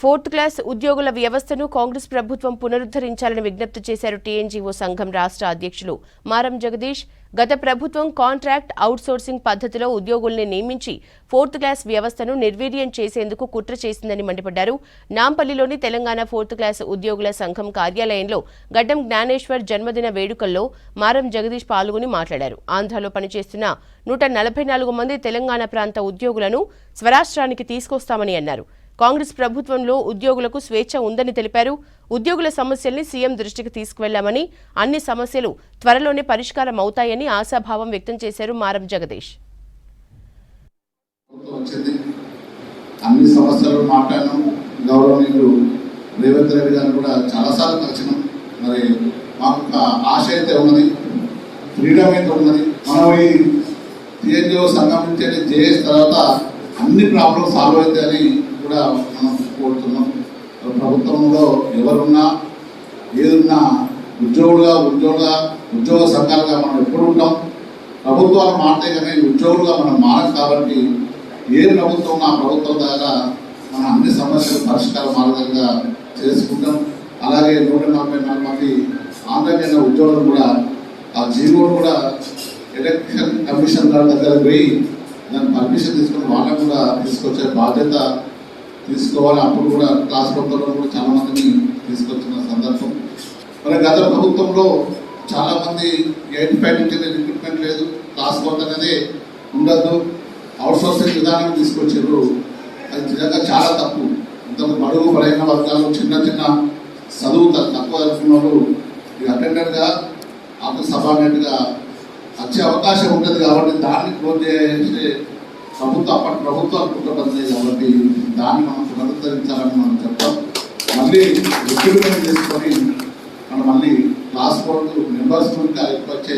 Fourth class ఉద్యోగుల వ్యవస్థను కాంగ్రెస్ ప్రభుత్వం పునరుద్ధరించాలని విజ్ఞప్తి చేశారు టీఎన్జీఓ సంఘం రాష్ట్ర అధ్యక్షులు మారం జగదీష్. గత ప్రభుత్వం కాంట్రాక్ట్ అవుట్సోర్సింగ్ పద్ధతిలో ఉద్యోగుల్ని నియమించి ఫోర్త్ క్లాస్ వ్యవస్థను నిర్వీర్యం చేసేందుకు కుట్ర చేసిందని మండిపడ్డారు. నాంపల్లిలోని తెలంగాణ ఫోర్త్ క్లాస్ ఉద్యోగుల సంఘం కార్యాలయంలో గడ్డం జ్ఞానేశ్వర్ జన్మదిన వేడుకల్లో మారం జగదీష్ పాల్గొని మాట్లాడారు. ఆంధ్రాలో పనిచేస్తున్న 144 మంది తెలంగాణ ప్రాంత ఉద్యోగులను స్వరాష్ట్రానికి తీసుకొస్తామని అన్నారు. కాంగ్రెస్ ప్రభుత్వంలో ఉద్యోగులకు స్వేచ్ఛ ఉందని తెలిపారు. ఉద్యోగుల సమస్యల్ని సీఎం దృష్టికి తీసుకువెళ్లామని, అన్ని సమస్యలు త్వరలోనే పరిష్కారం అవుతాయని ఆశాభావం వ్యక్తం చేశారు మారం జగదీష్. అన్ని సమస్యలు మాట్లాడడం గౌరవనీయులు రేవంత్ రెడ్డి గారు కూడా చాలాసార్లు కలిసినాం. మరి మాకు ఆశ అయితే ఉన్నది, ఫ్రీడమ్ అయితే ఉన్నది. మనం ఈ టీఎన్జీఓ సంఘం నుంచి జేఎస్ తర్వాత అన్ని ప్రాబ్లమ్స్ సాల్వ్ అవుతాయని కూడా మనం కోరుతున్నాం. ప్రభుత్వంలో ఎవరున్నా ఏదున్నా ఉద్యోగ సంఘాలుగా మనం ఎప్పుడు ఉంటాం. ప్రభుత్వాలు మారితే కానీ ఉద్యోగులుగా మనం మారం. కాబట్టి ఏ ప్రభుత్వం ఆ ప్రభుత్వం ద్వారా మనం అన్ని సమస్యలు పరిష్కార మార్గంగా చేసుకుంటాం. అలాగే 144 మంది ఆంధ్రకేంద్ర ఉద్యోగులు కూడా ఆ జీవోను కూడా ఎలక్షన్ కమిషన్ గారి దగ్గర పోయి దాన్ని పర్మిషన్ తీసుకుని వాళ్ళని కూడా తీసుకొచ్చే బాధ్యత తీసుకోవాలి. అప్పుడు కూడా క్లాస్ ప్రభుత్వంలో కూడా చాలా మందిని తీసుకొచ్చిన సందర్భం. మరి గత ప్రభుత్వంలో చాలా మంది 85 నుంచి రిక్రూట్మెంట్ లేదు, క్లాస్ వర్క్ అనేది ఉండదు, అవుట్సోర్సింగ్ విధానం తీసుకొచ్చారు. అది నిజంగా చాలా తప్పు. ఇంతకు బడుగు బలైన వర్గాలు చిన్న చదువు తక్కువ చదువుకున్న వాళ్ళు అటెండర్గా ఆఫీస్ సబార్డినేట్గా వచ్చే అవకాశం ఉంటుంది. కాబట్టి దాన్ని క్లోజ్ చేసే అప్పటి ప్రభుత్వాలు కుట్రపడుతుంది. కాబట్టి దాన్ని మనం పునరుద్ధరించాలని మనం చెప్తాం. మళ్ళీ రిక్రూట్మెంట్ చేసుకొని మనం మళ్ళీ క్లాస్ బోర్డు మెంబర్స్ ఇంకా ఎక్కువ వచ్చే